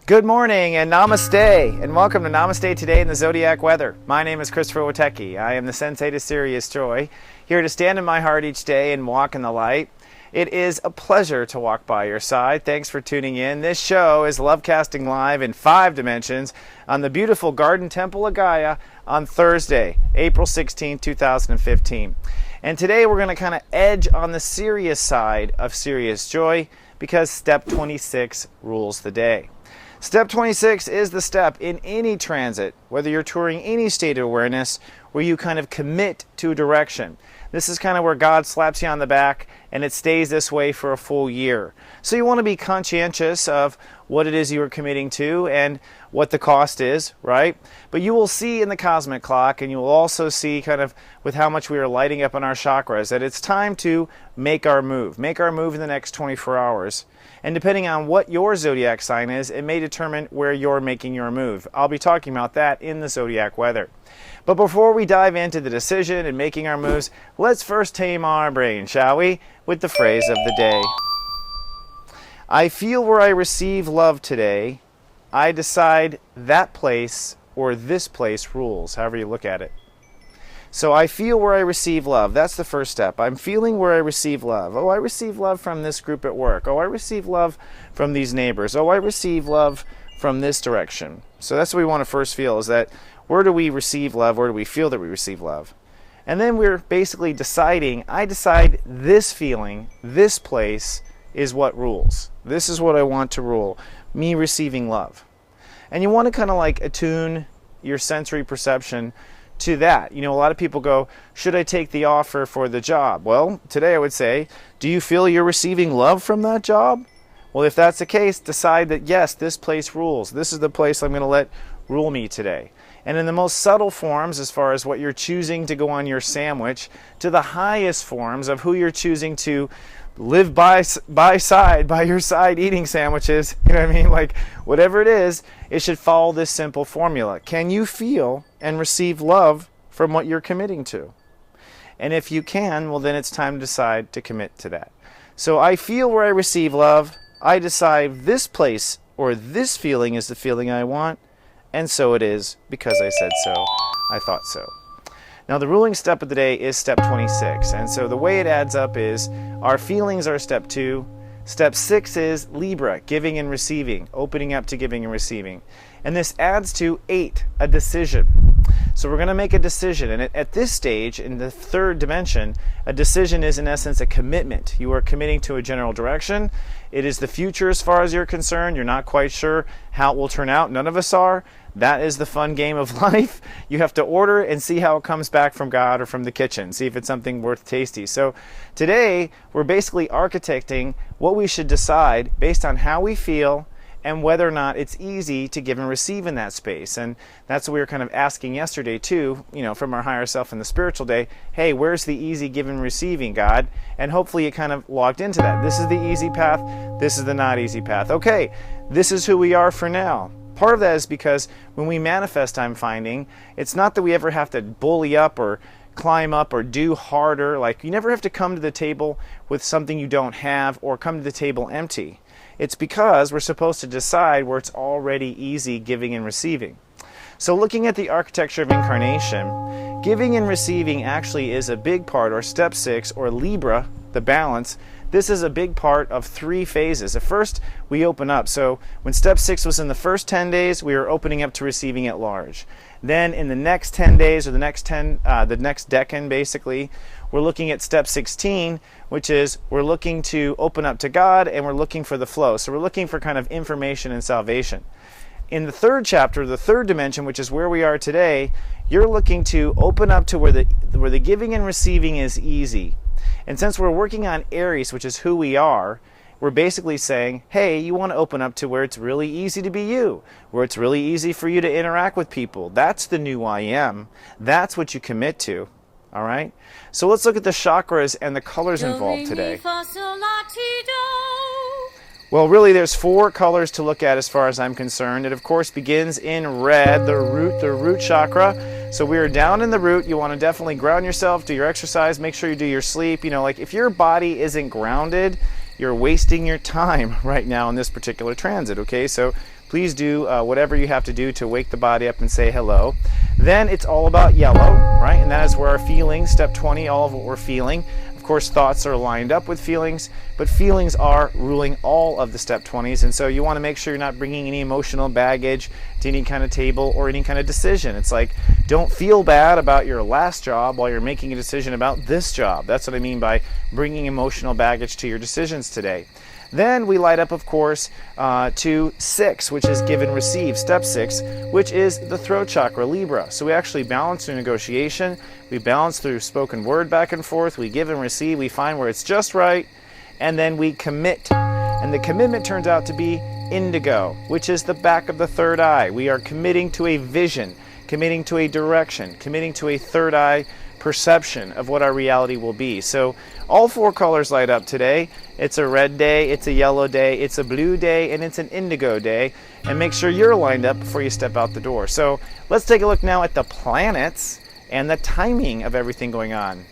Good morning and Namaste, and welcome to Namaste Today in the Zodiac Weather. My name is Christopher Witecki. I am the Sensei to Sirius Joy, here to stand in my heart each day and walk in the light. It is a pleasure to walk by your side. Thanks for tuning in. This show is Lovecasting Live in 5 dimensions on the beautiful Garden Temple of Gaia on Thursday, April 16, 2015. And today we're going to kind of edge on the serious side of Sirius Joy because step 26 rules the day. Step 26 is the step in any transit, whether you're touring any state of awareness, where you kind of commit to a direction. This is kind of where God slaps you on the back and it stays this way for a full year. So you want to be conscientious of what it is you are committing to and what the cost is, right? But you will see in the cosmic clock, and you will also see kind of with how much we are lighting up on our chakras, that it's time to make our move in the next 24 hours. And depending on what your zodiac sign is, it may determine where you're making your move. I'll be talking about that in the zodiac weather. But before we dive into the decision and making our moves, let's first tame our brain, shall we? With the phrase of the day. I feel where I receive love today. I decide that place or this place rules, however you look at it. So I feel where I receive love. That's the first step. I'm feeling where I receive love. Oh, I receive love from this group at work. Oh, I receive love from these neighbors. Oh, I receive love from this direction. So that's what we want to first feel, is that where do we receive love? Where do we feel that we receive love? And then we're basically deciding, I decide this feeling, this place is what rules. This is what I want to rule, me receiving love. And you want to kind of like attune your sensory perception to that. You know, a lot of people go, should I take the offer for the job? Well, today I would say, do you feel you're receiving love from that job? Well, if that's the case, decide that yes, this place rules. This is the place I'm going to let rule me today. And in the most subtle forms, as far as what you're choosing to go on your sandwich, to the highest forms of who you're choosing to live by your side eating sandwiches, you know what I mean? Like, whatever it is, it should follow this simple formula. Can you feel and receive love from what you're committing to? And if you can, well, then it's time to decide to commit to that. So I feel where I receive love. I decide this place or this feeling is the feeling I want. And so it is, because I said so, I thought so. Now the ruling step of the day is step 26. And so the way it adds up is our feelings are step 2. Step 6 is Libra, giving and receiving, opening up to giving and receiving. And this adds to 8, a decision. So we're going to make a decision. And at this stage, in the third dimension, a decision is in essence a commitment. You are committing to a general direction. It is the future as far as you're concerned. You're not quite sure how it will turn out. None of us are. That is the fun game of life. You have to order and see how it comes back from God or from the kitchen. See if it's something worth tasty. So today, we're basically architecting what we should decide based on how we feel and whether or not it's easy to give and receive in that space. And that's what we were kind of asking yesterday too, you know, from our higher self in the spiritual day. Hey, where's the easy giving and receiving, God? And hopefully you kind of logged into that. This is the easy path. This is the not easy path. Okay, this is who we are for now. Part of that is because when we manifest, I'm finding, it's not that we ever have to bully up or climb up or do harder. Like, you never have to come to the table with something you don't have or come to the table empty. It's because we're supposed to decide where it's already easy giving and receiving. So looking at the architecture of incarnation, giving and receiving actually is a big part, or step 6, or Libra, the balance. This is a big part of 3 phases. At first, we open up. So when step 6 was in the first 10 days, we were opening up to receiving at large. Then in the next 10 days, or the next decan basically, we're looking at step 16, which is we're looking to open up to God and we're looking for the flow. So we're looking for kind of information and salvation. In the third chapter, the third dimension, which is where we are today, you're looking to open up to where the giving and receiving is easy. And since we're working on Aries, which is who we are, we're basically saying, hey, you want to open up to where it's really easy to be you, where it's really easy for you to interact with people. That's the new I am. That's what you commit to. All right? So let's look at the chakras and the colors involved today. Well, really, there's 4 colors to look at as far as I'm concerned. It, of course, begins in red, the root chakra. So we are down in the root. You want to definitely ground yourself, do your exercise, make sure you do your sleep. You know, like if your body isn't grounded, you're wasting your time right now in this particular transit, okay? So please do whatever you have to do to wake the body up and say hello. Then it's all about yellow, right? And that is where our feelings, step 20, all of what we're feeling. Of course, thoughts are lined up with feelings, but feelings are ruling all of the step 20s. And so you want to make sure you're not bringing any emotional baggage to any kind of table or any kind of decision. It's like, don't feel bad about your last job while you're making a decision about this job. That's what I mean by bringing emotional baggage to your decisions today. Then we light up, of course, to 6, which is give and receive, step 6, which is the throat chakra, Libra. So we actually balance through negotiation, we balance through spoken word back and forth, we give and receive, we find where it's just right, and then we commit. And the commitment turns out to be indigo, which is the back of the third eye. We are committing to a vision, committing to a direction, committing to a third eye perception of what our reality will be. So all 4 colors light up today. It's a red day, it's a yellow day, it's a blue day, and it's an indigo day. And make sure you're lined up before you step out the door. So let's take a look now at the planets and the timing of everything going on.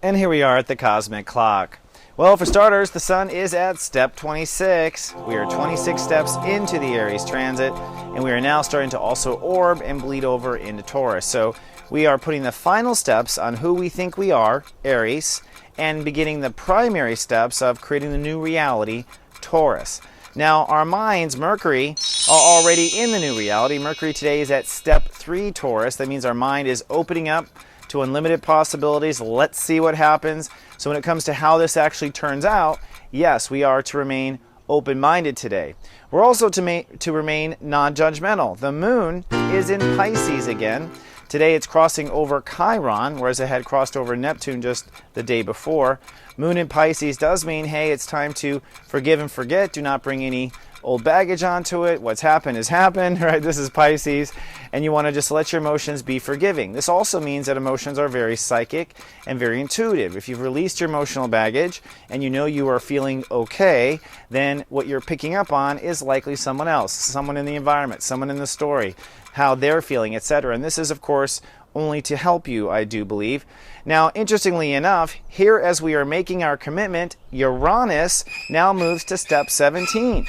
And here we are at the cosmic clock. Well, for starters, the sun is at step 26. We are 26 steps into the Aries transit, and we are now starting to also orb and bleed over into Taurus. So we are putting the final steps on who we think we are, Aries, and beginning the primary steps of creating the new reality, Taurus. Now, our minds, Mercury, are already in the new reality. Mercury today is at step 3 Taurus. That means our mind is opening up to unlimited possibilities. Let's see what happens. So when it comes to how this actually turns out, yes, we are to remain open-minded today. We're also to remain non-judgmental. The moon is in Pisces again. Today it's crossing over Chiron, whereas it had crossed over Neptune just the day before. Moon in Pisces does mean, hey, it's time to forgive and forget. Do not bring any old baggage onto it. What's happened has happened, right? This is Pisces, and you want to just let your emotions be forgiving. This also means that emotions are very psychic and very intuitive. If you've released your emotional baggage and you know you are feeling okay, then what you're picking up on is likely someone else, someone in the environment, someone in the story, how they're feeling, etc. And this is, of course, only to help you, I do believe. Now, interestingly enough, here as we are making our commitment, Uranus now moves to step 17.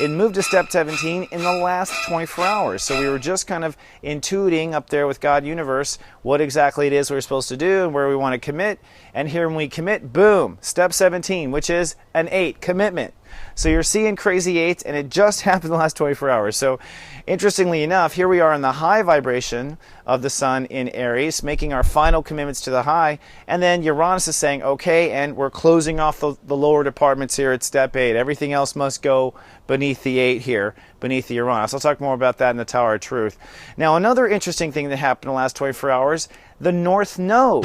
It moved to step 17 in the last 24 hours. So we were just kind of intuiting up there with God Universe what exactly it is we're supposed to do and where we want to commit. And here when we commit, boom, step 17, which is an 8, commitment. So you're seeing crazy 8s, and it just happened in the last 24 hours. So interestingly enough, here we are in the high vibration of the sun in Aries, making our final commitments to the high. And then Uranus is saying, okay, and we're closing off the lower departments here at step 8. Everything else must go beneath the 8 here, beneath the Uranus. I'll talk more about that in the Tower of Truth. Now, another interesting thing that happened in the last 24 hours, the North Node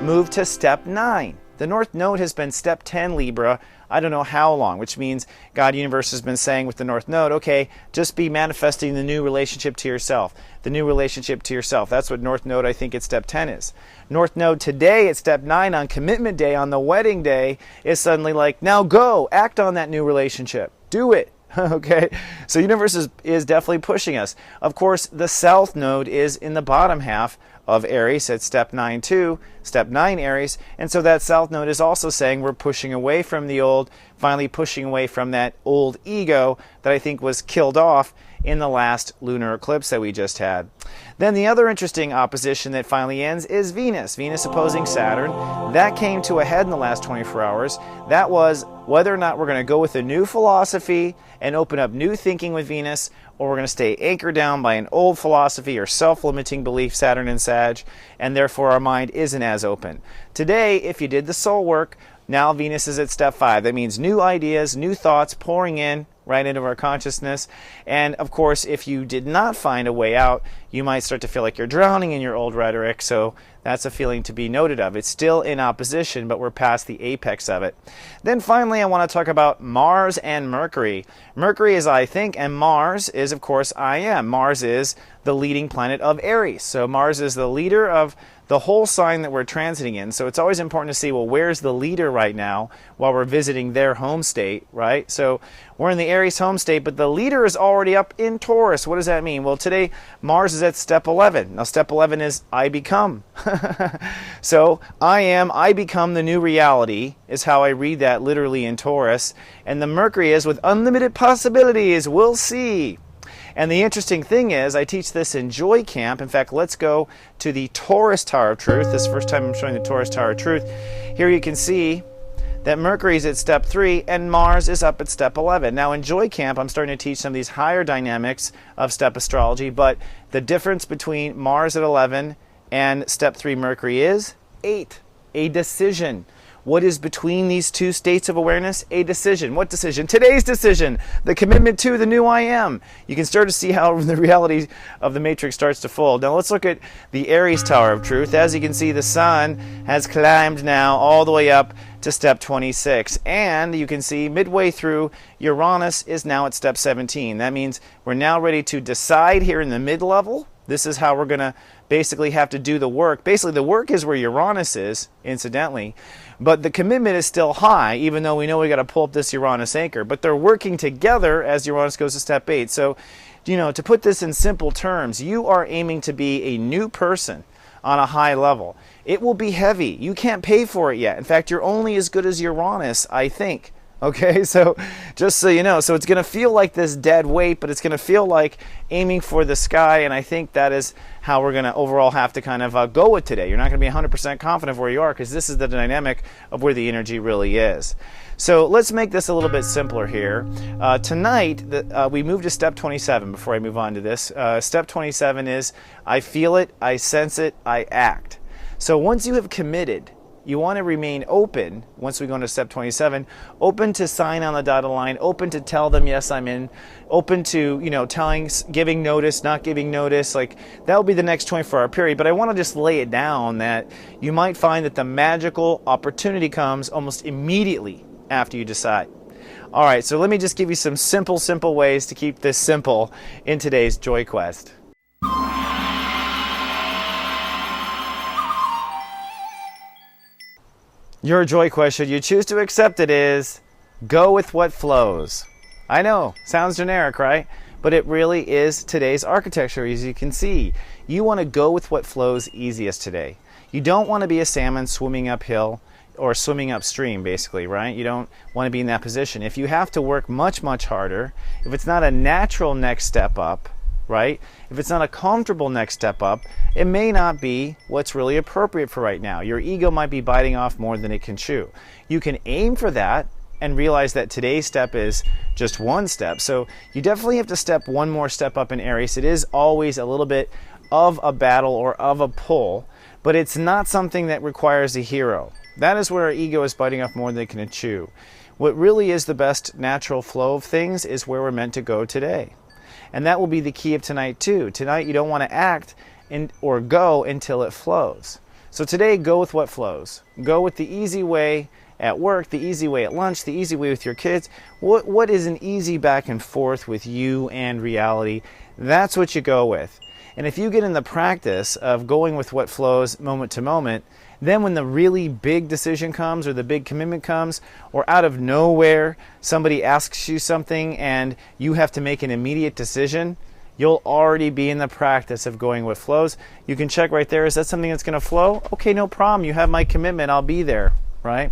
moved to step 9. The North Node has been step 10 Libra, I don't know how long, which means God Universe has been saying with the North Node, okay, just be manifesting the new relationship to yourself. The new relationship to yourself. That's what North Node, I think, at step 10 is. North Node today at step 9 on commitment day, on the wedding day, is suddenly like, now go, act on that new relationship. Do it. Okay, so universe is definitely pushing us. Of course, the South Node is in the bottom half of Aries at step 9 too, step 9 Aries, and so that South Node is also saying we're pushing away from the old, finally pushing away from that old ego that I think was killed off in the last lunar eclipse that we just had. Then the other interesting opposition that finally ends is Venus. Venus opposing Saturn. That came to a head in the last 24 hours. That was whether or not we're going to go with a new philosophy and open up new thinking with Venus, or we're going to stay anchored down by an old philosophy or self-limiting belief, Saturn and Sag, and therefore our mind isn't as open. Today, if you did the soul work, now Venus is at step 5. That means new ideas, new thoughts pouring in right into our consciousness. And of course, if you did not find a way out, you might start to feel like you're drowning in your old rhetoric. So That's a feeling to be noted of. It's still in opposition, but we're past the apex of it. Then finally, I want to talk about Mars and Mercury. Mercury is I think, and Mars is, of course, I am. Mars is the leading planet of Aries. So Mars is the leader of the whole sign that we're transiting in. So it's always important to see, well, where's the leader right now while we're visiting their home state, right? So we're in the Aries home state, but the leader is already up in Taurus. What does that mean? Well, today Mars is at step 11. Now, step 11 is I become. So I become the new reality is how I read that literally in Taurus. And the Mercury is with unlimited possibilities. We'll see. And the interesting thing is, I teach this in Joy Camp. In fact, let's go to the Taurus Tower of Truth. This is the first time I'm showing the Taurus Tower of Truth. Here you can see that Mercury is at step 3 and Mars is up at step 11. Now in Joy Camp, I'm starting to teach some of these higher dynamics of step astrology, but the difference between Mars at 11 and step 3 Mercury is 8, a decision. What is between these two states of awareness? A decision. What decision? Today's decision. The commitment to the new I am. You can start to see how the reality of the matrix starts to fold. Now let's look at the Aries Tower of Truth. As you can see, the sun has climbed now all the way up to step 26. And you can see midway through, Uranus is now at step 17. That means we're now ready to decide here in the mid-level. This is how we're going to basically have to do the work. Basically, the work is where Uranus is, incidentally. But the commitment is still high, even though we know we got to pull up this Uranus anchor. But they're working together as Uranus goes to step 8. So, to put this in simple terms, you are aiming to be a new person on a high level. It will be heavy. You can't pay for it yet. In fact, you're only as good as Uranus, I think. Okay, so just so you know, so it's going to feel like this dead weight, but it's going to feel like aiming for the sky, and I think that is how we're going to overall have to kind of go with today. You're not going to be 100% confident where you are, because this is the dynamic of where the energy really is. So let's make this a little bit simpler here. Tonight, we move to step 27 before I move on to this. Step 27 is I feel it, I sense it, I act. So once you have committed, you want to remain open, once we go into step 27, open to sign on the dotted line, open to tell them, yes, I'm in, open to, telling, giving notice, not giving notice. Like, that'll be the next 24-hour period. But I want to just lay it down that you might find that the magical opportunity comes almost immediately after you decide. All right, so let me just give you some simple ways to keep this simple in today's JoyQueSt. Your JoyQueSt, should you choose to accept it, is go with what flows. I know, sounds generic, right? But it really is today's architecture, as you can see. You want to go with what flows easiest today. You don't want to be a salmon swimming uphill or swimming upstream, basically, right? You don't want to be in that position. If you have to work much harder, if it's not a natural next step up, right? If it's not a comfortable next step up, it may not be what's really appropriate for right now. Your ego might be biting off more than it can chew. You can aim for that and realize that today's step is just one step. So you definitely have to step one more step up in Aries. It is always a little bit of a battle or of a pull, but it's not something that requires a hero. That is where our ego is biting off more than it can chew. What really is the best natural flow of things is where we're meant to go today. And that will be the key of tonight too. Tonight you don't want to act or go until it flows. So today, go with what flows. Go with the easy way at work, the easy way at lunch, the easy way with your kids. What is an easy back and forth with you and reality? That's what you go with. And if you get in the practice of going with what flows moment to moment, then when the really big decision comes or the big commitment comes, or out of nowhere somebody asks you something and you have to make an immediate decision, you'll already be in the practice of going with flows. You can check right there, is that something that's going to flow? Okay, no problem. You have my commitment. I'll be there, right?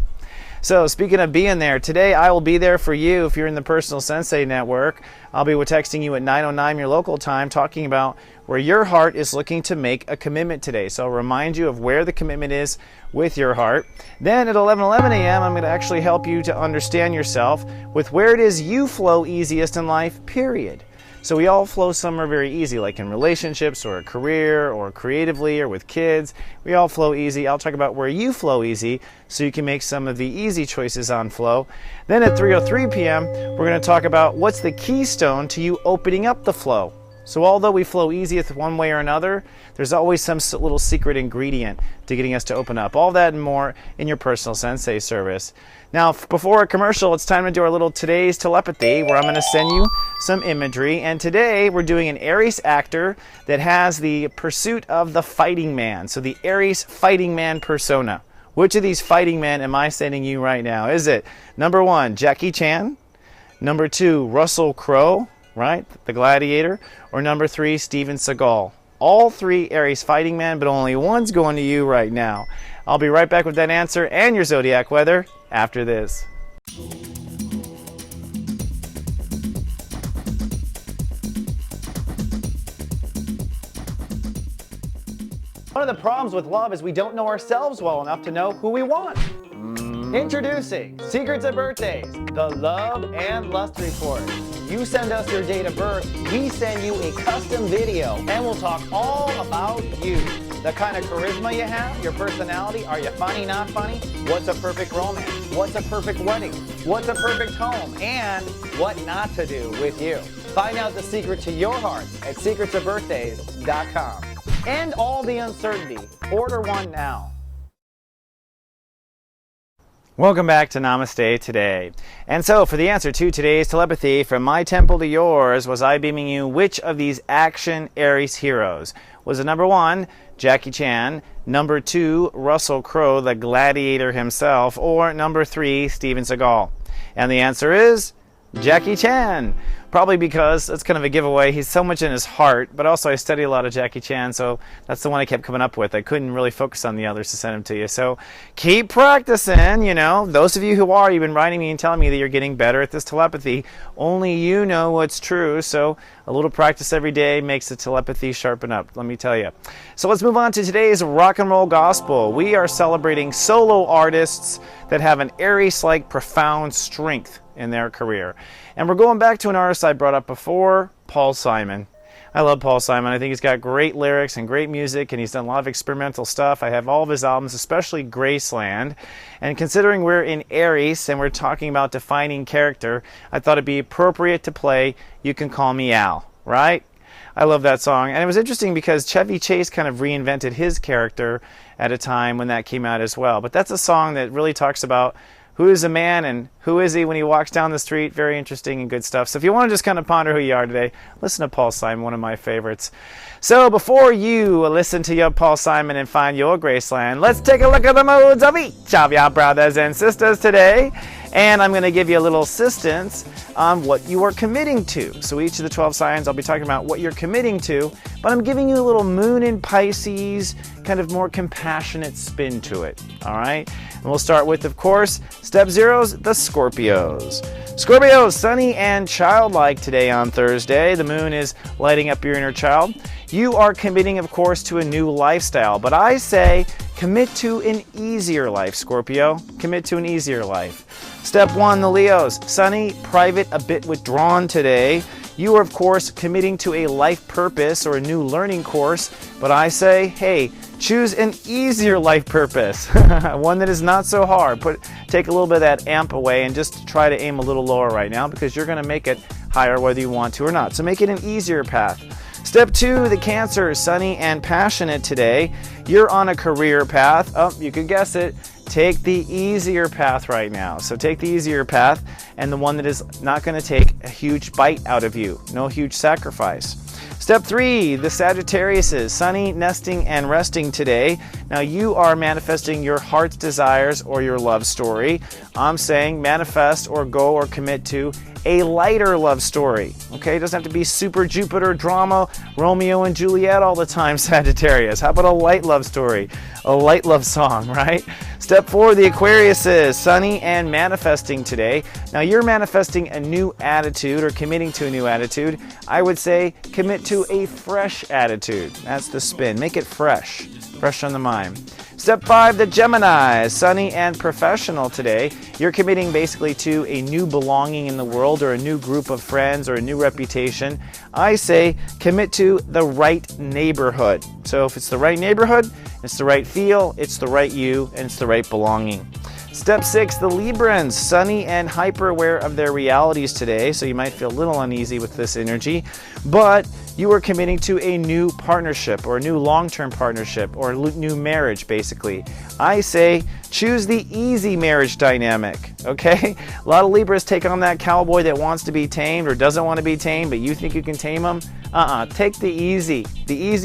So speaking of being there, today I will be there for you if you're in the Personal Sensei Network. I'll be texting you at 9:09 your local time, talking about where your heart is looking to make a commitment today. So I'll remind you of where the commitment is with your heart. Then at 11:11 a.m. I'm going to actually help you to understand yourself with where it is you flow easiest in life, period. So we all flow somewhere very easy, like in relationships or a career or creatively or with kids. We all flow easy. I'll talk about where you flow easy so you can make some of the easy choices on flow. Then at 3:03 p.m., we're going to talk about what's the keystone to you opening up the flow. So although we flow easiest one way or another, there's always some little secret ingredient to getting us to open up. All that and more in your personal Sensei service. Now, before a commercial, it's time to do our little today's telepathy, where I'm going to send you some imagery. And today we're doing an Aries actor that has the pursuit of the fighting man. So the Aries fighting man persona. Which of these fighting men am I sending you right now? Is it number 1, Jackie Chan? Number 2, Russell Crowe, right? The gladiator. Or number 3, Steven Seagal. All 3 Aries fighting men, but only one's going to you right now. I'll be right back with that answer and your zodiac weather after this. One of the problems with love is we don't know ourselves well enough to know who we want. Introducing Secrets of Birthdays, the Love and Lust Report. You send us your date of birth, we send you a custom video, and we'll talk all about you. The kind of charisma you have, your personality, are you funny, not funny? What's a perfect romance? What's a perfect wedding? What's a perfect home? And what not to do with you. Find out the secret to your heart at secretsofbirthdays.com. End all the uncertainty. Order one now. Welcome back to Namaste today. And so for the answer to today's telepathy, from my temple to yours, was I beaming you which of these action Aries heroes? Was it number 1, Jackie Chan, number 2, Russell Crowe, the gladiator himself, or number 3, Steven Seagal? And the answer is Jackie Chan. Probably because that's kind of a giveaway. He's so much in his heart, but also I study a lot of Jackie Chan, so that's the one I kept coming up with. I couldn't really focus on the others to send him to you. So keep practicing, you know. Those of you who are, you've been writing me and telling me that you're getting better at this telepathy. Only you know what's true, so a little practice every day makes the telepathy sharpen up, let me tell you. So let's move on to today's rock and roll gospel. We are celebrating solo artists that have an Aries-like profound strength in their career. And we're going back to an artist I brought up before, Paul Simon. I love Paul Simon. I think he's got great lyrics and great music, and he's done a lot of experimental stuff. I have all of his albums, especially Graceland. And considering we're in Aries and we're talking about defining character, I thought it'd be appropriate to play You Can Call Me Al, right? I love that song. And it was interesting because Chevy Chase kind of reinvented his character at a time when that came out as well. But that's a song that really talks about who is a man and who is he when he walks down the street. Very interesting and good stuff. So if you want to just kind of ponder who you are today, listen to Paul Simon, one of my favorites. So before you listen to your Paul Simon and find your Graceland, let's take a look at the modes of each of your brothers and sisters today. And I'm going to give you a little assistance on what you are committing to. So each of the 12 signs, I'll be talking about what you're committing to, but I'm giving you a little moon in Pisces, kind of more compassionate spin to it. All right? And we'll start with, of course, step 0's the Scorpios. Scorpios, sunny and childlike today on Thursday. The moon is lighting up your inner child. You are committing, of course, to a new lifestyle, but I say commit to an easier life, Scorpio. Commit to an easier life. Step 1, the Leos. Sunny, private, a bit withdrawn today. You are, of course, committing to a life purpose or a new learning course, but I say, hey, choose an easier life purpose, one that is not so hard. Take a little bit of that amp away and just try to aim a little lower right now, because you're going to make it higher whether you want to or not. So make it an easier path. Step 2, the Cancer, sunny and passionate today. You're on a career path. Oh, you could guess it. Take the easier path right now. So take the easier path, and the one that is not going to take a huge bite out of you. No huge sacrifice. Step 3, the Sagittariuses, sunny, nesting, and resting today. Now you are manifesting your heart's desires or your love story. I'm saying manifest or go or commit to a lighter love story. Okay, it doesn't have to be super Jupiter drama, Romeo and Juliet all the time, Sagittarius. How about a light love story? A light love song, right? Step 4, the Aquariuses, sunny and manifesting today. Now you're manifesting a new attitude or committing to a new attitude. I would say commit to a fresh attitude. That's the spin. Make it fresh. Fresh on the mind. Step 5, the Gemini, sunny and professional today. You're committing basically to a new belonging in the world or a new group of friends or a new reputation. I say commit to the right neighborhood. So if it's the right neighborhood, it's the right feel, it's the right you, and it's the right belonging. Step 6, the Librans, sunny and hyper aware of their realities today, so you might feel a little uneasy with this energy, but you are committing to a new partnership or a new long-term partnership or a new marriage, basically. I say choose the easy marriage dynamic, okay? A lot of Libras take on that cowboy that wants to be tamed or doesn't want to be tamed, but you think you can tame him. Take the easy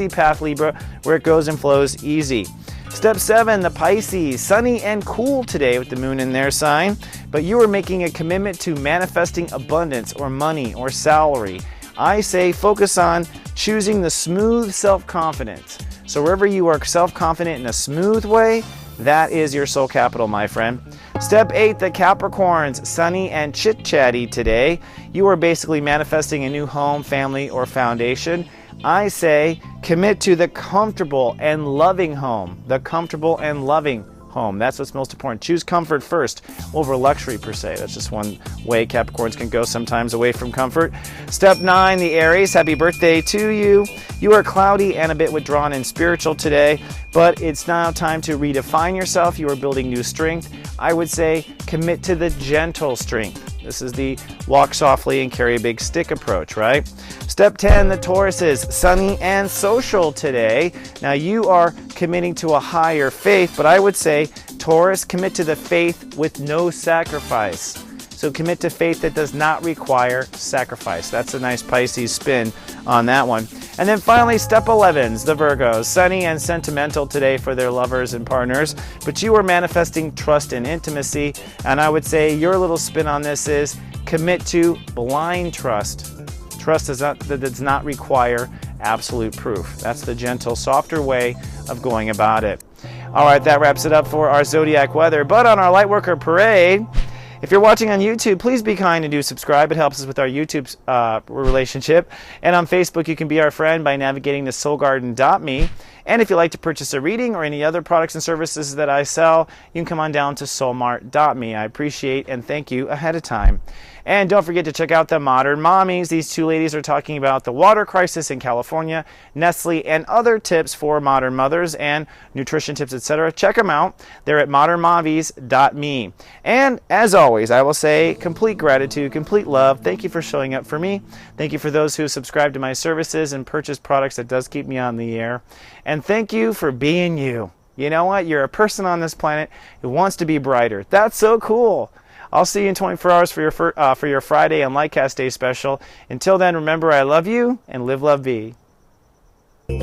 path, Libra, where it goes and flows easy. Step 7, the Pisces, sunny and cool today with the moon in their sign, but you are making a commitment to manifesting abundance or money or salary. I say focus on choosing the smooth self-confidence. So wherever you are self-confident in a smooth way, that is your soul capital, my friend. Step 8, the Capricorns, sunny and chit-chatty today. You are basically manifesting a new home, family, or foundation. I say commit to the comfortable and loving home. The comfortable and loving home. That's what's most important. Choose comfort first over luxury per se. That's just one way Capricorns can go sometimes away from comfort. Step 9, the Aries. Happy birthday to you. You are cloudy and a bit withdrawn and spiritual today, but it's now time to redefine yourself. You are building new strength. I would say commit to the gentle strength. This is the walk softly and carry a big stick approach, right? Step 10, the Tauruses, sunny and social today. Now you are committing to a higher faith, but I would say, Taurus, commit to the faith with no sacrifice. So commit to faith that does not require sacrifice. That's a nice Pisces spin on that one. And then finally, step 11s, the Virgos, sunny and sentimental today for their lovers and partners, but you are manifesting trust and intimacy. And I would say your little spin on this is commit to blind trust. Trust that does not require absolute proof. That's the gentle, softer way of going about it. All right, that wraps it up for our Zodiac weather. But on our Lightworker Parade, if you're watching on YouTube, please be kind and do subscribe. It helps us with our YouTube relationship. And on Facebook, you can be our friend by navigating to soulgarden.me. And if you'd like to purchase a reading or any other products and services that I sell, you can come on down to soulmart.me. I appreciate and thank you ahead of time. And don't forget to check out the Modern Mommies. These two ladies are talking about the water crisis in California, Nestle, and other tips for modern mothers and nutrition tips, etc. Check them out. They're at modernmommies.me. And as always, I will say complete gratitude, complete love. Thank you for showing up for me. Thank you for those who subscribe to my services and purchase products that does keep me on the air. And thank you for being you. You know what? You're a person on this planet who wants to be brighter. That's so cool. I'll see you in 24 hours for your Friday and Lightcast Day special. Until then, remember, I love you and live, love, be. This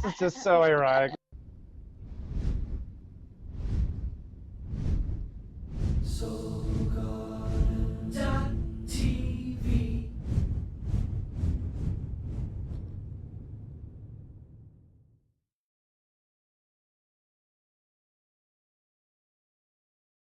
is just so ironic.